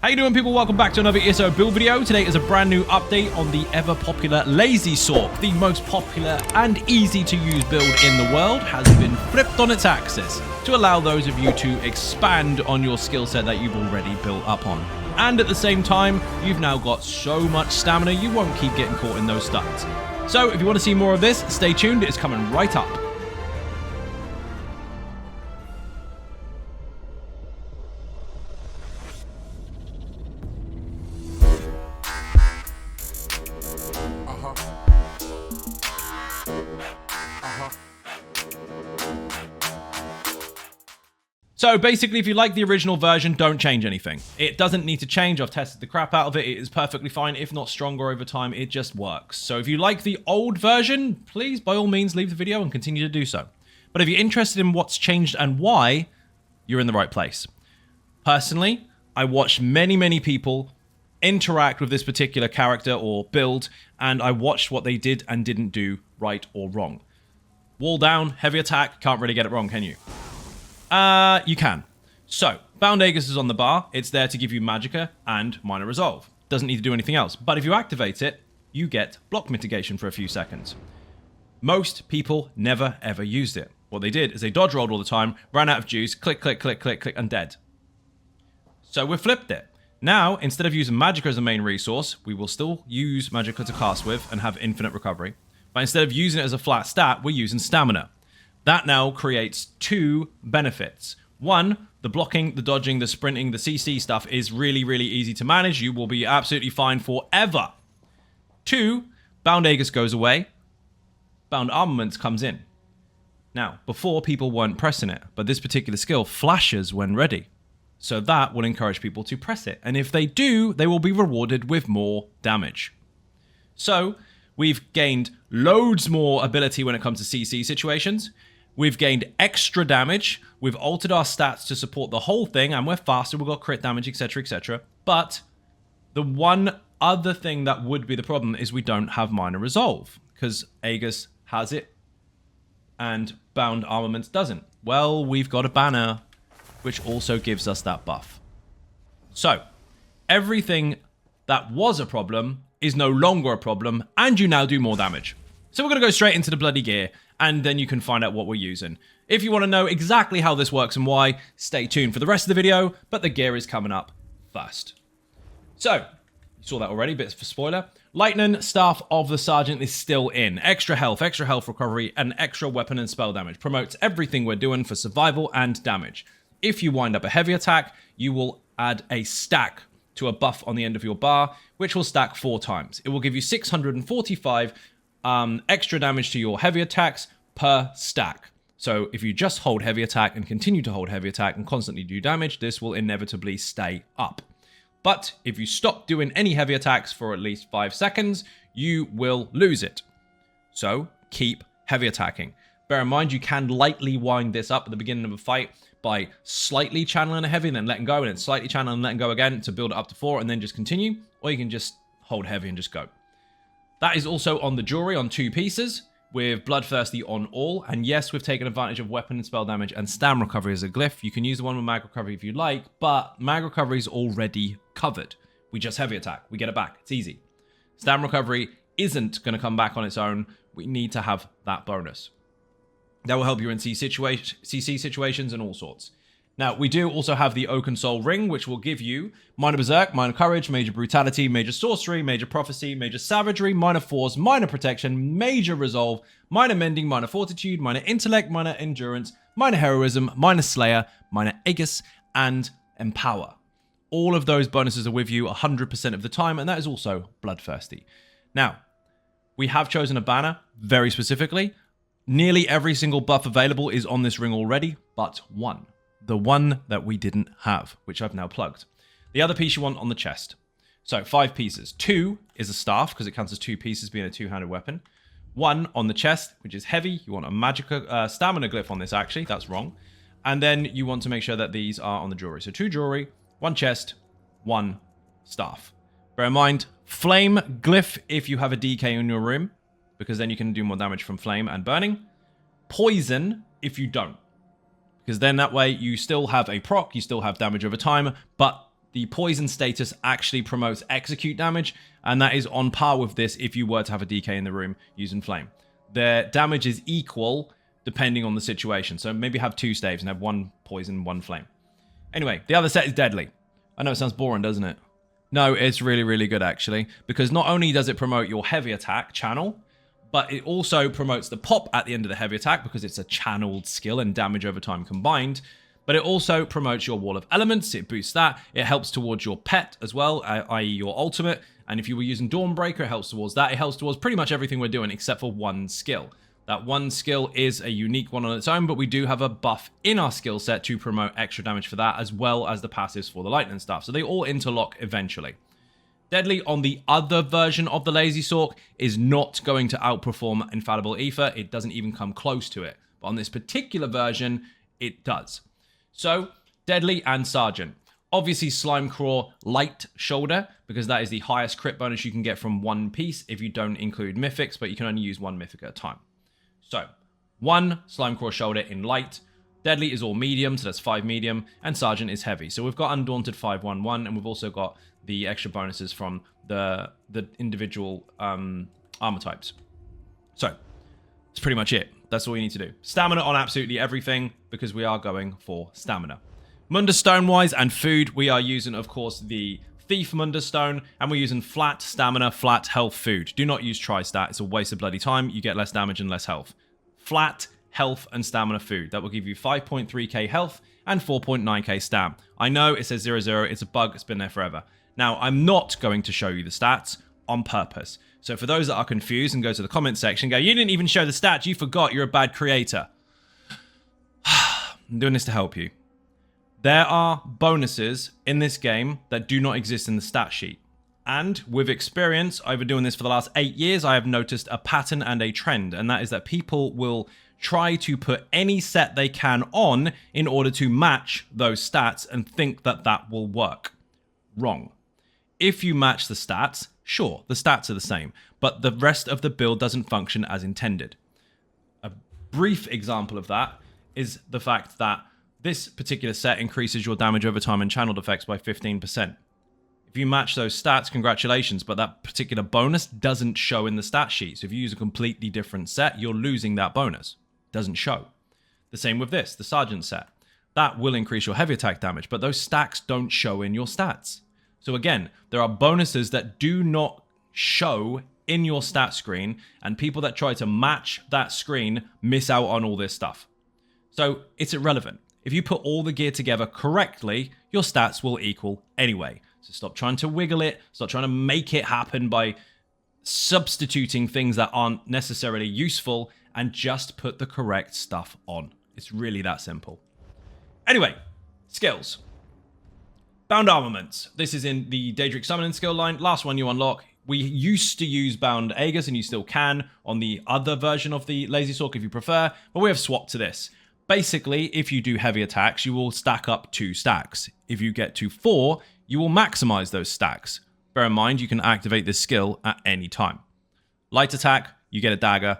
How you doing, people? Welcome back to another ESO build video. Today is a brand new update on the ever popular Lazy Sorc. The most popular and easy to use build in the world has been flipped on its axis to allow those of you to expand on your skill set that you've already built up on. And at the same time, you've now got so much stamina you won't keep getting caught in those stuns. So if you want to see more of this, stay tuned. It's coming right up. So basically, if you like the original version, don't change anything. It doesn't need to change. I've tested the crap out of it. It is perfectly fine. If not stronger over time, it just works. So if you like the old version, please, by all means, leave the video and continue to do so. But if you're interested in what's changed and why, you're in the right place. Personally, I watched many people interact with this particular character or build, and I watched what they did and didn't do right or wrong. Wall down, heavy attack, can't really get it wrong, can you? You can. So, Bound Aegis is on the bar. It's there to give you Magicka and Minor Resolve. Doesn't need to do anything else. But if you activate it, you get block mitigation for a few seconds. Most people never ever used it. What they did is they dodge rolled all the time, ran out of juice, click, and dead. So we flipped it. Now, instead of using Magicka as a main resource, we will still use Magicka to cast with and have infinite recovery. But instead of using it as a flat stat, we're using stamina. That now creates two benefits. One, the blocking, the dodging, the sprinting, the CC stuff is really easy to manage. You will be absolutely fine forever. Two, Bound Aegis goes away. Bound Armaments comes in. Now, before people weren't pressing it, but this particular skill flashes when ready. So that will encourage people to press it. And if they do, they will be rewarded with more damage. So, we've gained loads more ability when it comes to CC situations. We've gained extra damage. We've altered our stats to support the whole thing, and we're faster. We've got crit damage, etc, etc. But the one other thing that would be the problem is we don't have Minor Resolve, because Aegis has it, and Bound Armaments doesn't. Well, we've got a banner, which also gives us that buff. So, everything that was a problem is no longer a problem, and you now do more damage. So we're going to go straight into the bloody gear, and then you can find out what we're using. If you want to know exactly how this works and why, stay tuned for the rest of the video, but the gear is coming up first. So, you saw that already, bit of a spoiler. Lightning Staff of the Sergeant is still in. Extra health recovery, and extra weapon and spell damage. Promotes everything we're doing for survival and damage. If you wind up a heavy attack, you will add a stack to a buff on the end of your bar, which will stack 4 times. It will give you 645 extra damage to your heavy attacks per stack. So if you just hold heavy attack and continue to hold heavy attack and constantly do damage, this will inevitably stay up. But if you stop doing any heavy attacks for at least 5 seconds, you will lose it. So keep heavy attacking. Bear in mind, you can lightly wind this up at the beginning of a fight by slightly channeling a heavy and then letting go, and then slightly channeling and letting go again to build it up to 4 and then just continue. Or you can just hold heavy and just go. That is also on the jewelry on 2 pieces, with Bloodthirsty on all. And yes, we've taken advantage of weapon and spell damage and stam recovery as a glyph. You can use the one with mag recovery if you like, but mag recovery is already covered. We just heavy attack. We get it back. It's easy. Stam recovery isn't going to come back on its own. We need to have that bonus. That will help you in CC situations and all sorts. Now, we do also have the Oakensoul ring, which will give you Minor Berserk, Minor Courage, Major Brutality, Major Sorcery, Major Prophecy, Major Savagery, Minor Force, Minor Protection, Major Resolve, Minor Mending, Minor Fortitude, Minor Intellect, Minor Endurance, Minor Heroism, Minor Slayer, Minor Aegis, and Empower. All of those bonuses are with you 100% of the time, and that is also Bloodthirsty. Now, we have chosen a banner very specifically. Nearly every single buff available is on this ring already, but one. The one that we didn't have, which I've now plugged. The other piece you want on the chest. So 5 pieces. 2 is a staff, because it counts as 2 pieces being a 2-handed weapon. 1 on the chest, which is heavy. You want a Magicka stamina glyph on this, actually. That's wrong. And then you want to make sure that these are on the jewelry. So 2 jewelry, 1 chest, 1 staff. Bear in mind, flame glyph if you have a DK in your room, because then you can do more damage from flame and burning. Poison if you don't, because then that way you still have a proc, you still have damage over time, but the poison status actually promotes execute damage, and that is on par with this if you were to have a DK in the room using flame. Their damage is equal depending on the situation. So maybe have 2 staves and have 1 poison, 1 flame. Anyway, the other set is deadly. I know it sounds boring, doesn't it? No, it's really, really good actually, because not only does it promote your heavy attack channel, but it also promotes the pop at the end of the heavy attack because it's a channeled skill and damage over time combined. But it also promotes your wall of elements. It boosts that. It helps towards your pet as well, i.e. your ultimate. And if you were using Dawnbreaker, it helps towards that. It helps towards pretty much everything we're doing except for one skill. That one skill is a unique one on its own, but we do have a buff in our skill set to promote extra damage for that, as well as the passives for the lightning stuff. So they all interlock eventually. Deadly on the other version of the Lazy Sorc is not going to outperform Infallible Aether. It doesn't even come close to it. But on this particular version, it does. So, Deadly and Sergeant. Obviously, Slime Craw Light Shoulder, because that is the highest crit bonus you can get from one piece if you don't include Mythics, but you can only use one Mythic at a time. So, 1 Slime Craw Shoulder in Light. Deadly is all medium, so that's 5 medium, and Sergeant is heavy. So we've got Undaunted 5-1-1, and we've also got the extra bonuses from the individual armor types. So, that's pretty much it. That's all you need to do. Stamina on absolutely everything, because we are going for stamina. Mundus Stone-wise and food, we are using, of course, the Thief Mundus Stone, and we're using flat stamina, flat health food. Do not use Tri-Stat. It's a waste of bloody time. You get less damage and less health. Flat health and stamina food. That will give you 5.3k health and 4.9k stam. I know it says 0-0. It's a bug. It's been there forever. Now, I'm not going to show you the stats on purpose. So for those that are confused and go to the comment section and go, you didn't even show the stats. You forgot. You're a bad creator. I'm doing this to help you. There are bonuses in this game that do not exist in the stat sheet. And with experience, I've been doing this for the last 8 years, I have noticed a pattern and a trend. And that is that people will try to put any set they can on in order to match those stats and think that that will work. Wrong. If you match the stats, sure, the stats are the same, but the rest of the build doesn't function as intended. A brief example of that is the fact that this particular set increases your damage over time and channeled effects by 15%. If you match those stats, congratulations, but that particular bonus doesn't show in the stat sheet. So if you use a completely different set, you're losing that bonus. It doesn't show. The same with this, the Sergeant set. That will increase your heavy attack damage, but those stacks don't show in your stats. So again, there are bonuses that do not show in your stat screen, and people that try to match that screen miss out on all this stuff. So it's irrelevant. If you put all the gear together correctly, your stats will equal anyway. So stop trying to wiggle it, stop trying to make it happen by substituting things that aren't necessarily useful, and just put the correct stuff on. It's really that simple. Anyway, skills. Bound Armaments. This is in the Daedric Summoning skill line. Last one you unlock. We used to use Bound Aegis, and you still can on the other version of the Lazy Sorc if you prefer, but we have swapped to this. Basically, if you do heavy attacks, you will stack up 2 stacks. If you get to 4, you will maximize those stacks. Bear in mind, you can activate this skill at any time. Light attack, you get a dagger.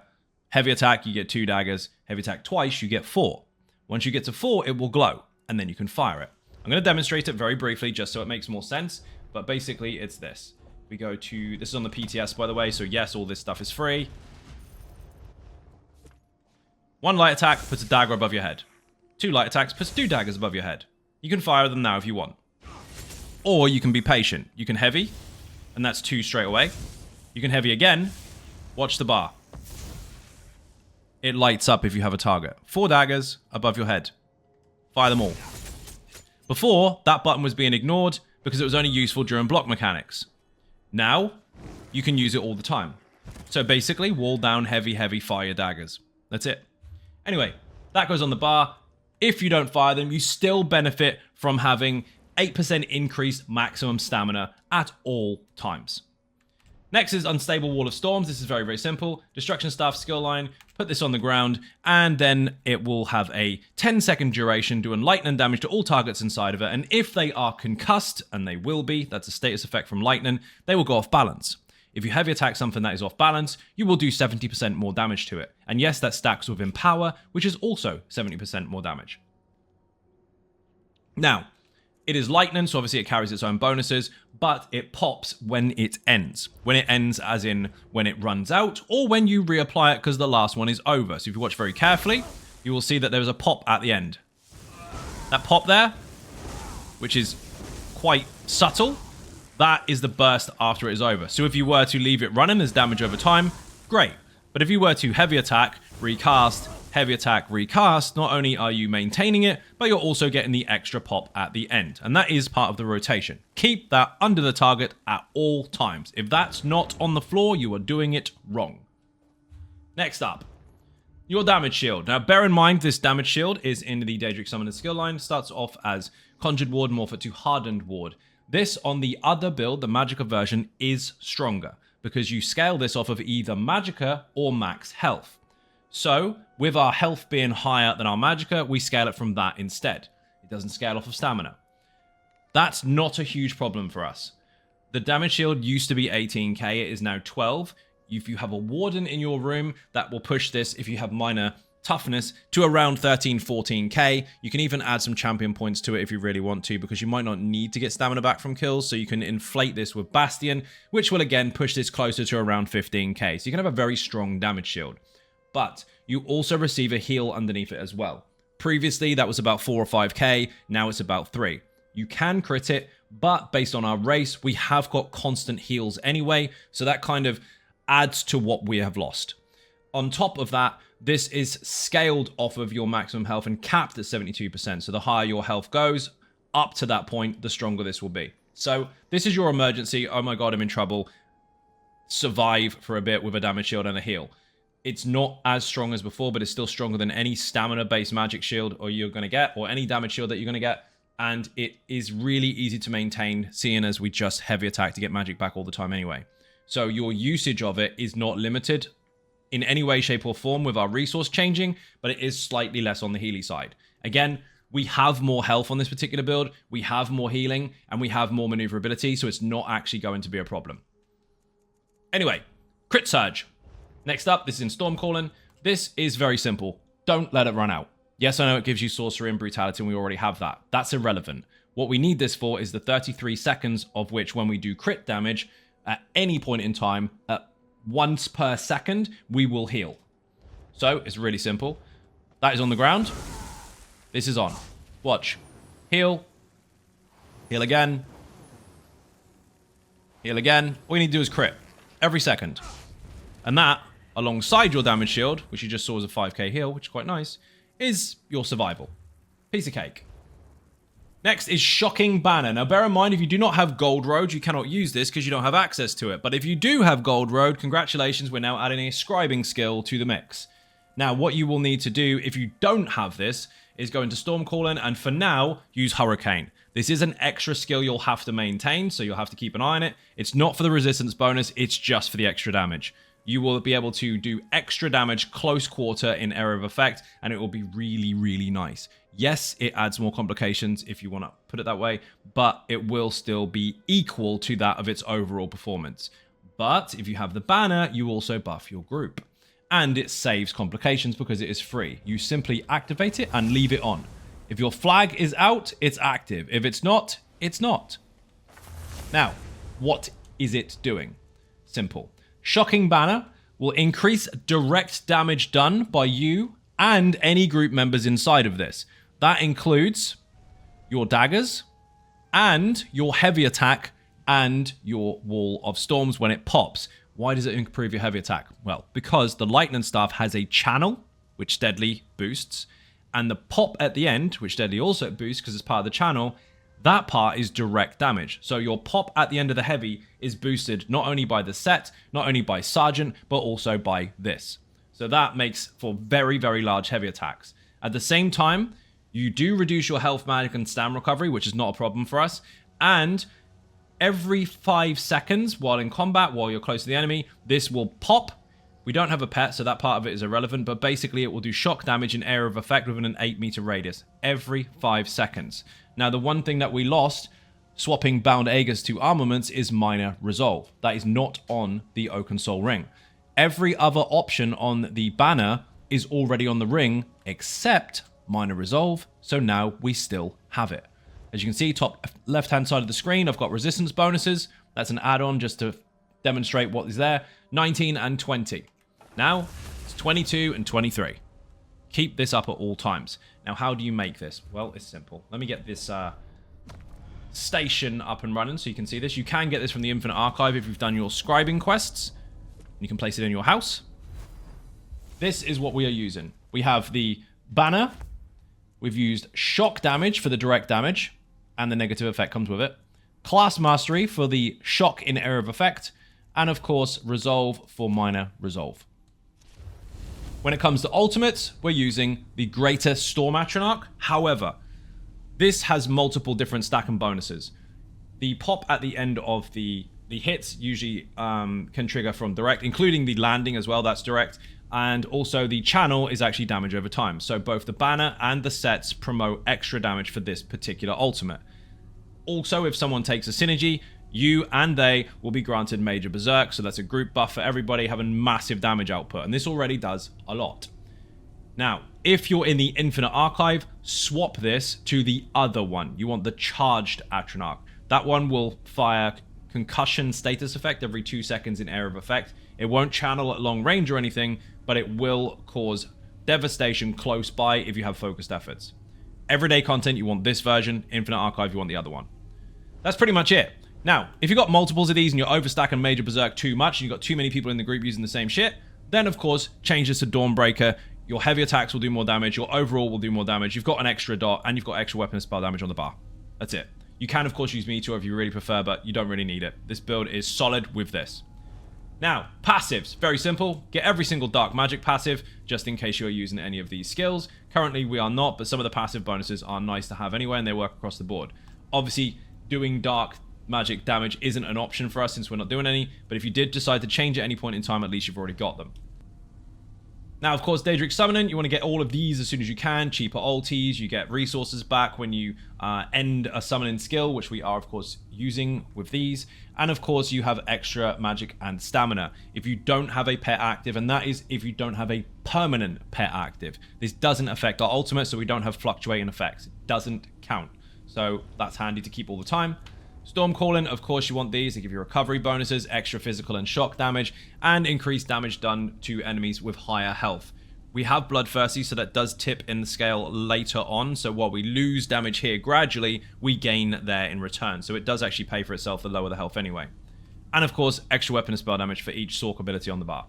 Heavy attack, you get 2 daggers. Heavy attack twice, you get 4. Once you get to 4, it will glow, and then you can fire it. I'm going to demonstrate it very briefly just so it makes more sense, but basically it's this. We go to, this is on the PTS by the way, so yes, all this stuff is free. 1 light attack puts a dagger above your head. 2 light attacks puts 2 daggers above your head. You can fire them now if you want. Or you can be patient. You can heavy, and that's 2 straight away. You can heavy again. Watch the bar. It lights up if you have a target. 4 daggers above your head. Fire them all. Before, that button was being ignored because it was only useful during block mechanics. Now, you can use it all the time. So basically, wall down, heavy, heavy, fire your daggers. That's it. Anyway, that goes on the bar. If you don't fire them, you still benefit from having 8% increased maximum stamina at all times. Next is Unstable Wall of Storms. This is very, very simple. Destruction Staff skill line. Put this on the ground, and then it will have a 10-second duration doing lightning damage to all targets inside of it. And if they are concussed, and they will be, that's a status effect from lightning, they will go off balance. If you heavy attack something that is off balance, you will do 70% more damage to it. And yes, that stacks with Empower, which is also 70% more damage. Now, It is lightning, so obviously it carries its own bonuses, but it pops when it ends. When it ends as in when it runs out, or when you reapply it because the last one is over. So if you watch very carefully, you will see that there's a pop at the end. That pop there, which is quite subtle, that is the burst after it is over. So if you were to leave it running, there's damage over time, great. But if you were to heavy attack, recast, heavy attack, recast, not only are you maintaining it, but you're also getting the extra pop at the end. And that is part of the rotation. Keep that under the target at all times. If that's not on the floor, you are doing it wrong. Next up, your damage shield. Now bear in mind this damage shield is in the Daedric Summoner skill line. Starts off as Conjured Ward, morph it to Hardened Ward. This on the other build, the Magicka version, is stronger because you scale this off of either Magicka or max health. So, with our health being higher than our Magicka, we scale it from that instead. It doesn't scale off of stamina. That's not a huge problem for us. The damage shield used to be 18k, it is now 12. If you have a Warden in your room, that will push this, if you have minor toughness, to around 13, 14k. You can even add some champion points to it if you really want to, because you might not need to get stamina back from kills, so you can inflate this with Bastion, which will again push this closer to around 15k. So you can have a very strong damage shield. But you also receive a heal underneath it as well. Previously, that was about 4 or 5k, now it's about 3. You can crit it, but based on our race, we have got constant heals anyway, so that kind of adds to what we have lost. On top of that, this is scaled off of your maximum health and capped at 72%, so the higher your health goes, up to that point, the stronger this will be. So this is your emergency, oh my god, I'm in trouble, survive for a bit with a damage shield and a heal. It's not as strong as before, but it's still stronger than any stamina-based magic shield you're going to get, or any damage shield that you're going to get. And it is really easy to maintain, seeing as we just heavy attack to get magic back all the time anyway. So your usage of it is not limited in any way, shape, or form with our resource changing, but it is slightly less on the Healy side. Again, we have more health on this particular build, we have more healing, and we have more maneuverability, so it's not actually going to be a problem. Anyway, Crit Surge. Next up, this is in Stormcalling. This is very simple. Don't let it run out. Yes, I know it gives you Sorcery and Brutality, and we already have that. That's irrelevant. What we need this for is the 33 seconds of which, when we do crit damage, at any point in time, once per second, we will heal. So, it's really simple. That is on the ground. This is on. Watch. Heal. Heal again. Heal again. All you need to do is crit. Every second. And that, alongside your damage shield, which you just saw as a 5k heal, which is quite nice, is your survival. Piece of cake. Next is Shocking Banner. Now bear in mind, if you do not have Gold Road, you cannot use this because you don't have access to it. But if you do have Gold Road, congratulations, we're now adding a scribing skill to the mix. Now what you will need to do if you don't have this is go into Stormcalling and for now, use Hurricane. This is an extra skill you'll have to maintain, so you'll have to keep an eye on it. It's not for the resistance bonus, it's just for the extra damage. You will be able to do extra damage close quarter in area of effect, and it will be really, really nice. Yes, it adds more complications if you want to put it that way, but it will still be equal to that of its overall performance. But if you have the banner, you also buff your group. And it saves complications because it is free. You simply activate it and leave it on. If your flag is out, it's active. If it's not, it's not. Now, what is it doing? Simple. Shocking Banner will increase direct damage done by you and any group members inside of this. That includes your daggers and your heavy attack and your Wall of Storms when it pops. Why does it improve your heavy attack? Well, because the Lightning Staff has a channel, which Deadly boosts, and the pop at the end, which Deadly also boosts because it's part of the channel, that part is direct damage. So your pop at the end of the heavy is boosted not only by the set, not only by Sergeant, but also by this. So that makes for very, very large heavy attacks. At the same time, you do reduce your health, magic, and stam recovery, which is not a problem for us. And every 5 seconds while in combat, while you're close to the enemy, this will pop. We don't have a pet, so that part of it is irrelevant, but basically it will do shock damage in area of effect within an 8-meter radius every 5 seconds. Now, the one thing that we lost, swapping Bound Aegis to Armaments, is Minor Resolve. That is not on the Oakensoul ring. Every other option on the banner is already on the ring, except Minor Resolve, so now we still have it. As you can see, top left-hand side of the screen, I've got resistance bonuses. That's an add-on just to demonstrate what is there. 19 and 20. Now, it's 22 and 23. Keep this up at all times. Now, how do you make this? Well, it's simple. Let me get this station up and running so you can see this. You can get this from the Infinite Archive if you've done your scribing quests. You can place it in your house. This is what we are using. We have the banner. We've used shock damage for the direct damage, and the negative effect comes with it. Class mastery for the shock in area of effect, and of course, resolve for minor resolve. When it comes to ultimates, we're using the Greater Storm Atronach. However, this has multiple different stack and bonuses. The pop at the end of the hits usually can trigger from direct, including the landing as well, that's direct. And also the channel is actually damage over time. So both the banner and the sets promote extra damage for this particular ultimate. Also, if someone takes a synergy, you and they will be granted Major Berserk. So that's a group buff for everybody having massive damage output. And this already does a lot. Now, if you're in the Infinite Archive, swap this to the other one. You want the Charged Atronach. That one will fire concussion status effect every 2 seconds in area of effect. It won't channel at long range or anything, but it will cause devastation close by if you have focused efforts. Everyday content, you want this version. Infinite Archive, you want the other one. That's pretty much it. Now, if you've got multiples of these and you're overstacking Major Berserk too much, and you've got too many people in the group using the same shit, then of course, change this to Dawnbreaker. Your heavy attacks will do more damage, your overall will do more damage, you've got an extra dot, and you've got extra weapon and spell damage on the bar. That's it. You can, of course, use Meteor if you really prefer, but you don't really need it. This build is solid with this. Now, passives. Very simple. Get every single dark magic passive, just in case you're using any of these skills. Currently, we are not, but some of the passive bonuses are nice to have anyway, and they work across the board. Obviously, doing dark magic damage isn't an option for us since we're not doing any, but if you did decide to change at any point in time, at least you've already got them. Now, of course, Daedric Summoning, you want to get all of these as soon as you can. Cheaper ultis, you get resources back when you end a summoning skill, which we are, of course, using with these. And, of course, you have extra magic and stamina if you don't have a pet active, and that is if you don't have a permanent pet active. This doesn't affect our ultimate, so we don't have fluctuating effects. It doesn't count. So that's handy to keep all the time. Stormcalling, of course, you want these. They give you recovery bonuses, extra physical and shock damage, and increased damage done to enemies with higher health. We have Bloodthirsty, so that does tip in the scale later on. So while we lose damage here gradually, we gain there in return. So it does actually pay for itself the lower the health anyway. And of course, extra weapon and spell damage for each Sorc ability on the bar.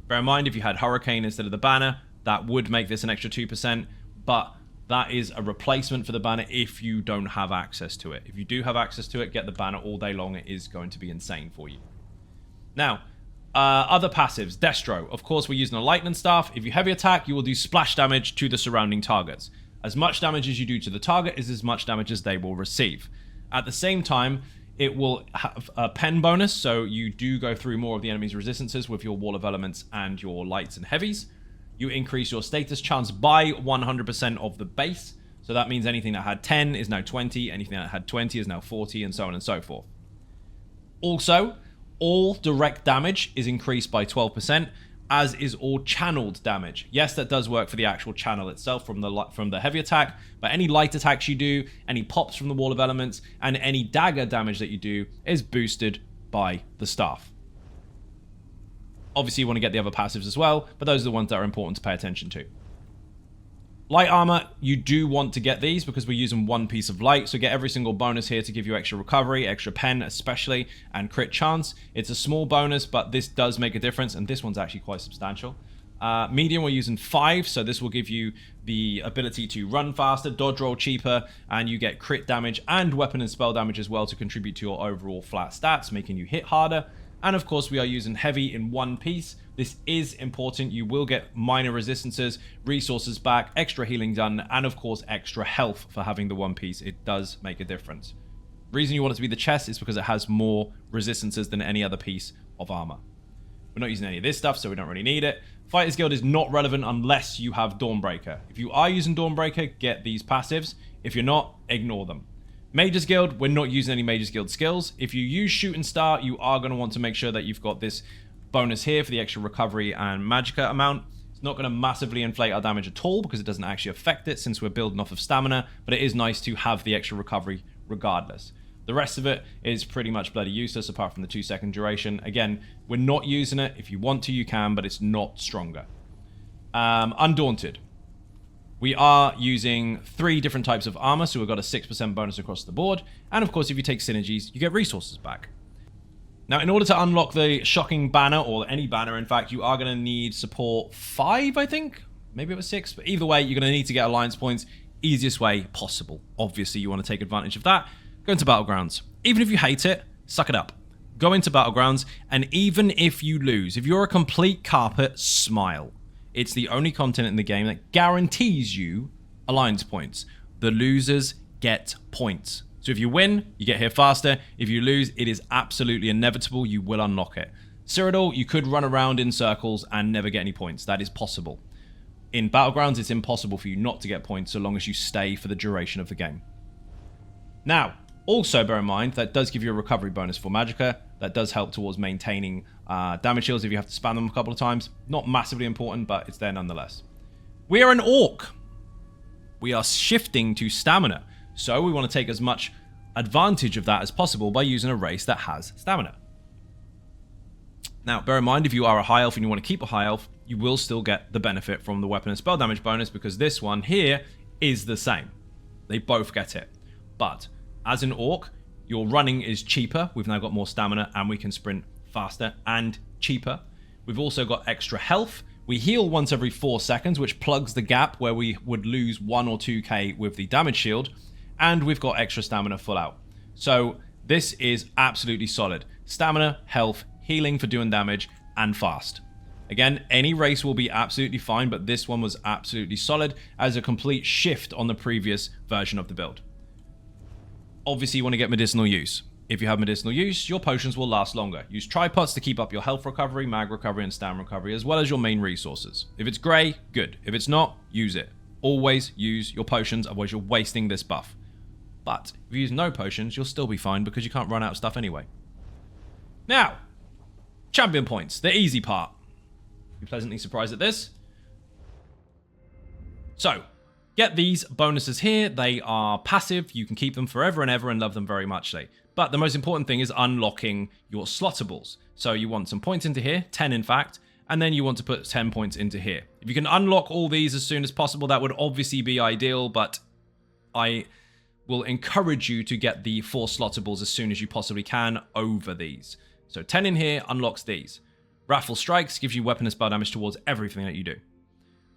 Bear in mind, if you had Hurricane instead of the banner, that would make this an extra 2%, but that is a replacement for the banner if you don't have access to it. If you do have access to it, get the banner all day long. It is going to be insane for you. Now, other passives. Destro. Of course, we're using a lightning staff. If you heavy attack, you will do splash damage to the surrounding targets. As much damage as you do to the target is as much damage as they will receive. At the same time, it will have a pen bonus, so you do go through more of the enemy's resistances with your Wall of Elements and your lights and heavies. You increase your status chance by 100% of the base. So that means anything that had 10 is now 20, anything that had 20 is now 40, and so on and so forth. Also, all direct damage is increased by 12%, as is all channeled damage. Yes, that does work for the actual channel itself from the heavy attack, but any light attacks you do, any pops from the Wall of Elements, and any dagger damage that you do is boosted by the staff. Obviously, you want to get the other passives as well, but those are the ones that are important to pay attention to. Light armor, you do want to get these because we're using one piece of light, so get every single bonus here to give you extra recovery, extra pen especially, and crit chance. It's a small bonus, but this does make a difference, and this one's actually quite substantial. Medium, we're using 5, so this will give you the ability to run faster, dodge roll cheaper, and you get crit damage and weapon and spell damage as well to contribute to your overall flat stats, making you hit harder. And of course, we are using heavy in one piece. This is important. You will get minor resistances, resources back, extra healing done, and of course, extra health for having the one piece. It does make a difference. Reason you want it to be the chest is because it has more resistances than any other piece of armor. We're not using any of this stuff, so we don't really need it. Fighter's Guild is not relevant unless you have Dawnbreaker. If you are using Dawnbreaker, get these passives. If you're not, ignore them. Mage's Guild, we're not using any Mage's Guild skills. If you use Shooting Star, you are going to want to make sure that you've got this bonus here for the extra recovery and magicka amount. It's not going to massively inflate our damage at all because it doesn't actually affect it since we're building off of stamina, but it is nice to have the extra recovery regardless. The rest of it is pretty much bloody useless apart from the 2-second duration. Again, we're not using it. If you want to, you can, but it's not stronger. Undaunted. We are using 3 different types of armor, so we've got a 6% bonus across the board. And of course, if you take synergies, you get resources back. Now, in order to unlock the shocking banner, or any banner, in fact, you are going to need support 5, I think. Maybe it was 6, but either way, you're going to need to get alliance points. Easiest way possible. Obviously, you want to take advantage of that. Go into Battlegrounds. Even if you hate it, suck it up. Go into Battlegrounds, and even if you lose, if you're a complete carpet, smile. It's the only content in the game that guarantees you alliance points. The losers get points. So if you win, you get here faster. If you lose, it is absolutely inevitable. You will unlock it. Cyrodiil, you could run around in circles and never get any points. That is possible. In Battlegrounds, it's impossible for you not to get points so long as you stay for the duration of the game. Now, also bear in mind, that does give you a recovery bonus for Magicka. That does help towards maintaining damage shields if you have to spam them a couple of times. Not massively important, but it's there nonetheless. We are an orc. We are shifting to stamina. So we want to take as much advantage of that as possible by using a race that has stamina. Now, bear in mind, if you are a high elf and you want to keep a high elf, you will still get the benefit from the weapon and spell damage bonus because this one here is the same. They both get it. But as an orc, your running is cheaper. We've now got more stamina and we can sprint faster and cheaper. We've also got extra health. We heal once every 4 seconds, which plugs the gap where we would lose 1 or 2k with the damage shield. And we've got extra stamina full out. So this is absolutely solid. Stamina, health, healing for doing damage, and fast. Again, any race will be absolutely fine, but this one was absolutely solid as a complete shift on the previous version of the build. Obviously, you want to get medicinal use. If you have medicinal use, your potions will last longer. Use tripods to keep up your health recovery, mag recovery, and stamina recovery, as well as your main resources. If it's grey, good. If it's not, use it. Always use your potions, otherwise you're wasting this buff. But if you use no potions, you'll still be fine because you can't run out of stuff anyway. Now, champion points, the easy part. Be pleasantly surprised at this. So, get these bonuses here. They are passive. You can keep them forever and ever and love them very muchly. But the most important thing is unlocking your slottables. So you want some points into here, 10 in fact, and then you want to put 10 points into here. If you can unlock all these as soon as possible, that would obviously be ideal, but I will encourage you to get the 4 slottables as soon as you possibly can over these. So 10 in here unlocks these. Wrathful Strikes gives you weapon and spell damage towards everything that you do.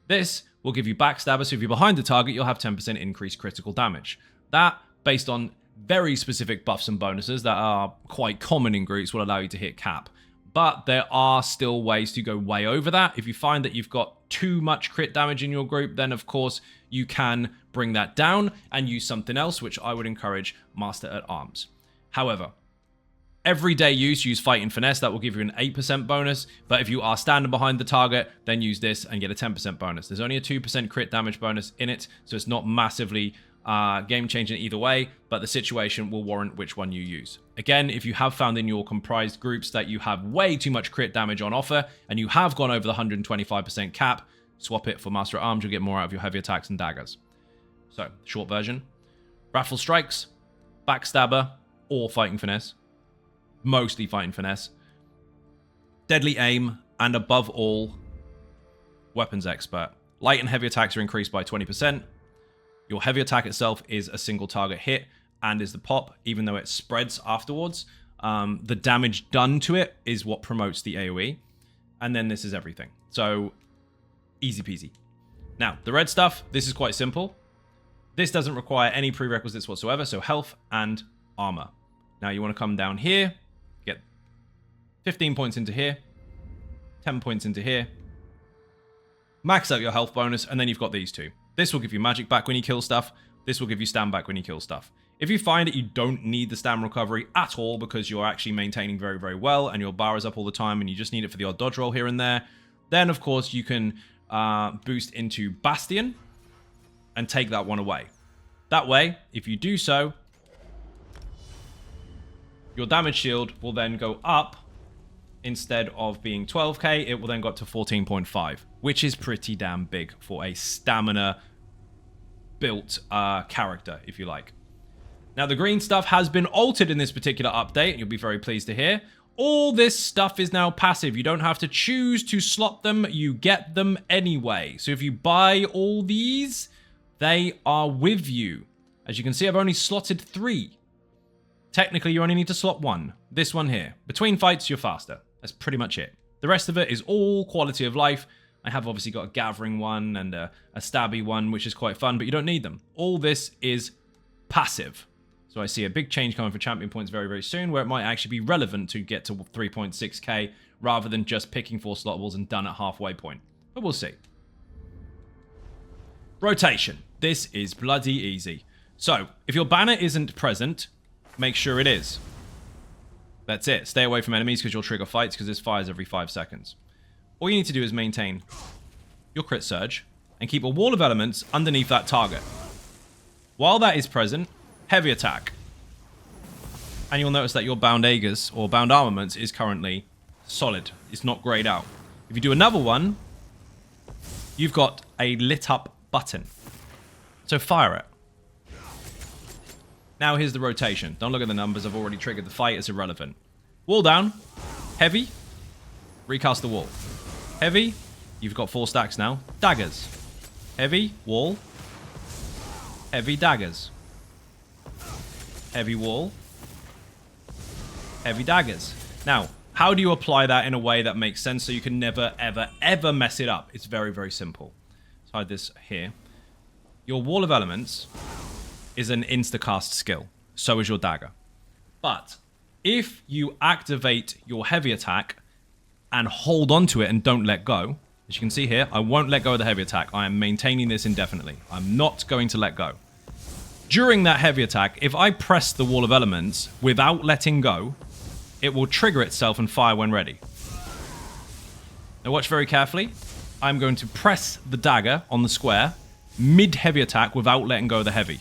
This will give you Backstabber, so if you're behind the target, you'll have 10% increased critical damage. That, based on very specific buffs and bonuses that are quite common in groups, will allow you to hit cap. But there are still ways to go way over that. If you find that you've got too much crit damage in your group, then of course you can bring that down and use something else, which I would encourage Master at Arms. However, everyday use Fight and Finesse. That will give you an 8% bonus. But if you are standing behind the target, then use this and get a 10% bonus. There's only a 2% crit damage bonus in it, so it's not massively game-changing either way, but the situation will warrant which one you use. Again, if you have found in your comprised groups that you have way too much crit damage on offer, and you have gone over the 125% cap, swap it for Master at Arms. You'll get more out of your heavy attacks and daggers. So, short version. Wrathful Strikes, Backstabber, or Fighting Finesse. Mostly Fighting Finesse. Deadly Aim, and above all, Weapons Expert. Light and heavy attacks are increased by 20%. Your heavy attack itself is a single target hit and is the pop, even though it spreads afterwards. The damage done to it is what promotes the AoE. And then this is everything. So, easy peasy. Now, the red stuff, this is quite simple. This doesn't require any prerequisites whatsoever, so health and armor. Now, you want to come down here, get 15 points into here, 10 points into here, max out your health bonus, and then you've got these two. This will give you magic back when you kill stuff. This will give you stam back when you kill stuff. If you find that you don't need the stam recovery at all because you're actually maintaining very, very well and your bar is up all the time and you just need it for the odd dodge roll here and there, then of course you can boost into Bastion and take that one away. That way, if you do so, your damage shield will then go up instead of being 12k, it will then go up to 14.5, which is pretty damn big for a stamina built character, if you like. Now, the green stuff has been altered in this particular update, and you'll be very pleased to hear. All this stuff is now passive. You don't have to choose to slot them. You get them anyway. So if you buy all these, they are with you. As you can see, I've only slotted 3. Technically, you only need to slot 1. This one here. Between fights, you're faster. That's pretty much it. The rest of it is all quality of life. I have obviously got a gathering one and a stabby one, which is quite fun, but you don't need them. All this is passive. So I see a big change coming for champion points very, very soon, where it might actually be relevant to get to 3.6k rather than just picking 4 slotables and done at halfway point. But we'll see. Rotation. This is bloody easy. So, if your banner isn't present, make sure it is. That's it. Stay away from enemies because you'll trigger fights because this fires every 5 seconds. All you need to do is maintain your crit surge and keep a wall of elements underneath that target. While that is present, heavy attack. And you'll notice that your bound Aegis or bound armaments is currently solid. It's not grayed out. If you do another one, you've got a lit up button. So fire it. Now here's the rotation. Don't look at the numbers. I've already triggered the fight. It's irrelevant. Wall down. Heavy. Recast the wall. Heavy. You've got 4 stacks now. Daggers. Heavy. Wall. Heavy daggers. Heavy wall. Heavy daggers. Now, how do you apply that in a way that makes sense so you can never, ever, ever mess it up? It's very, very simple. Let's hide this here. Your wall of elements is an insta-cast skill. So is your dagger. But if you activate your heavy attack and hold on to it and don't let go, as you can see here, I won't let go of the heavy attack. I am maintaining this indefinitely. I'm not going to let go. During that heavy attack, if I press the wall of elements without letting go, it will trigger itself and fire when ready. Now watch very carefully. I'm going to press the dagger on the square mid-heavy attack without letting go of the heavy.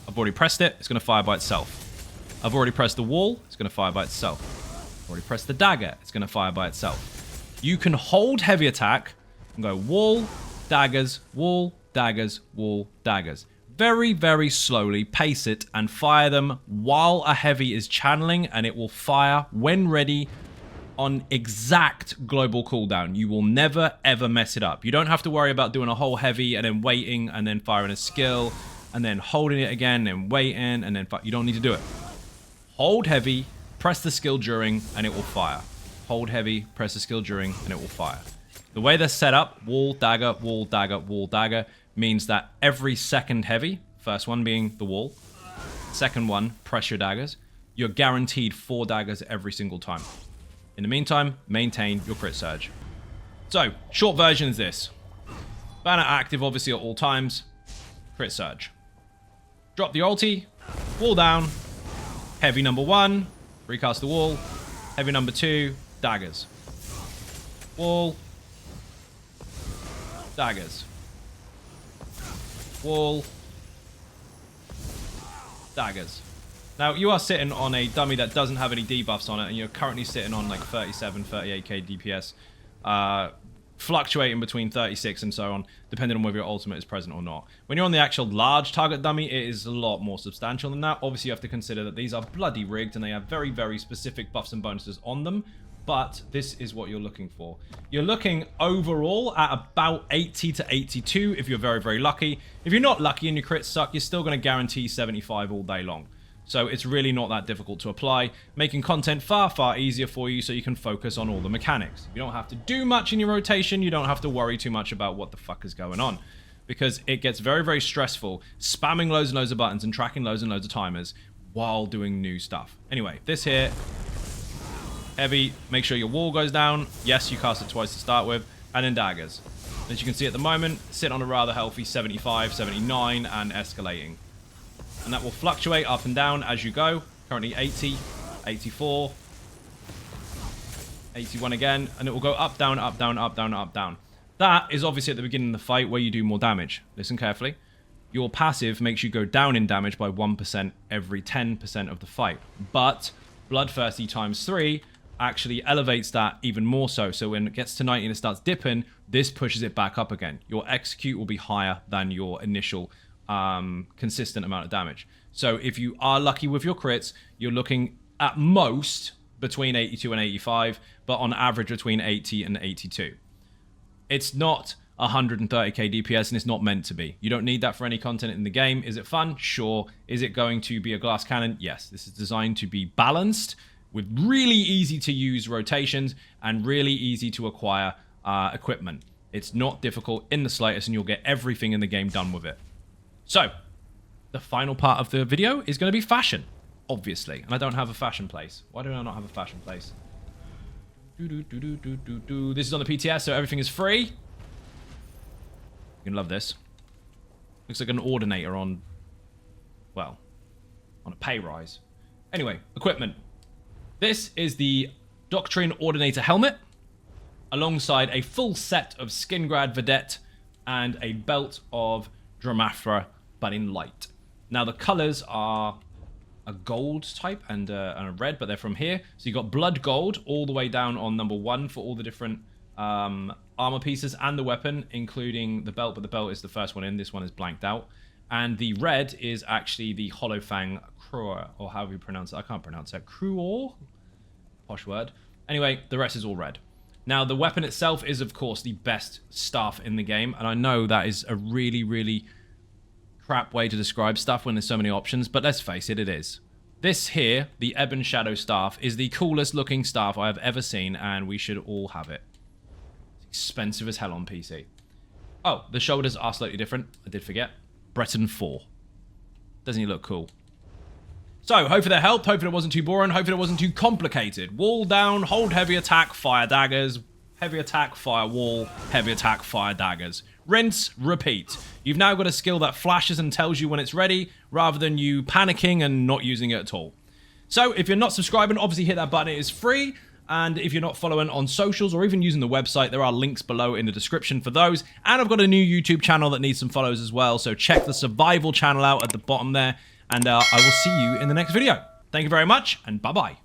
I've already pressed it. It's going to fire by itself. I've already pressed the wall. It's going to fire by itself. I've already pressed the dagger. It's going to fire by itself. You can hold heavy attack and go wall, daggers, wall, daggers, wall, daggers. Very, very slowly pace it and fire them while a heavy is channeling, and it will fire when ready on exact global cooldown. You will never, ever mess it up. You don't have to worry about doing a whole heavy and then waiting and then firing a skill and then holding it again and waiting and then you don't need to do it. Hold heavy, press the skill during, and it will fire. Hold heavy, press the skill during, and it will fire. The way they're set up, wall, dagger, wall, dagger, wall, dagger, means that every second heavy, first one being the wall, second one, press your daggers, you're guaranteed 4 daggers every single time. In the meantime, maintain your crit surge. So, short version is this. Banner active, obviously, at all times. Crit surge. Drop the ulti, wall down, heavy number 1, recast the wall, heavy number 2, daggers. Wall, daggers. Wall, daggers. Now, you are sitting on a dummy that doesn't have any debuffs on it, and you're currently sitting on like 37, 38k DPS, fluctuating between 36 and so on, depending on whether your ultimate is present or not. When you're on the actual large target dummy, it is a lot more substantial than that. Obviously, you have to consider that these are bloody rigged, and they have very, very specific buffs and bonuses on them, but this is what you're looking for. You're looking overall at about 80 to 82 if you're very, very lucky. If you're not lucky and your crits suck, you're still going to guarantee 75 all day long. So it's really not that difficult to apply, making content far, far easier for you so you can focus on all the mechanics. You don't have to do much in your rotation. You don't have to worry too much about what the fuck is going on, because it gets very, very stressful spamming loads and loads of buttons and tracking loads and loads of timers while doing new stuff. Anyway, this here, heavy, make sure your wall goes down. Yes, you cast it twice to start with, and then daggers. As you can see at the moment, sit on a rather healthy 75, 79, and escalating. And that will fluctuate up and down as you go. Currently 80, 84, 81 again, and it will go up, down, up, down, up, down, up, down. That is obviously at the beginning of the fight where you do more damage. Listen carefully. Your passive makes you go down in damage by 1% every 10% of the fight. But Bloodthirsty times 3 actually elevates that even more so. So when it gets to 90 and it starts dipping, this pushes it back up again. Your execute will be higher than your initial consistent amount of damage. So if you are lucky with your crits, you're looking at most between 82 and 85, but on average between 80 and 82. It's not 130k DPS, and it's not meant to be. You don't need that for any content in the game. Is it fun? Sure. Is it going to be a glass cannon? Yes. This is designed to be balanced with really easy to use rotations and really easy to acquire equipment. It's not difficult in the slightest, and you'll get everything in the game done with it. So, the final part of the video is going to be fashion, obviously. And I don't have a fashion place. Why do I not have a fashion place? This is on the PTS, so everything is free. You're gonna love this. Looks like an ordinator on, well, on a pay rise. Anyway, equipment. This is the Doctrine Ordinator helmet, alongside a full set of Skingrad Vedette and a belt of Dramathra, but in light. Now the colors are a gold type and a red, but they're from here. So you got blood gold all the way down on number 1 for all the different armor pieces and the weapon, including the belt, but the belt is the first one in. This one is blanked out. And the red is actually the Hollowfang Cruor, or however you pronounce it. I can't pronounce it. Cruor? Posh word. Anyway, the rest is all red. Now, the weapon itself is, of course, the best staff in the game. And I know that is a really, really crap way to describe stuff when there's so many options, but let's face it, it is. This here, the Ebon Shadow Staff, is the coolest looking staff I have ever seen, and we should all have it. Expensive as hell on PC. Oh, the shoulders are slightly different. I did forget. Breton 4. Doesn't he look cool? So, hopefully that helped. Hopefully it wasn't too boring. Hopefully it wasn't too complicated. Wall down, hold heavy attack, fire daggers. Heavy attack, fire wall. Heavy attack, fire daggers. Rinse, repeat. You've now got a skill that flashes and tells you when it's ready, rather than you panicking and not using it at all. So, if you're not subscribing, obviously hit that button. It is free. And if you're not following on socials or even using the website, there are links below in the description for those. And I've got a new YouTube channel that needs some follows as well. So check the survival channel out at the bottom there. And I will see you in the next video. Thank you very much, and bye-bye.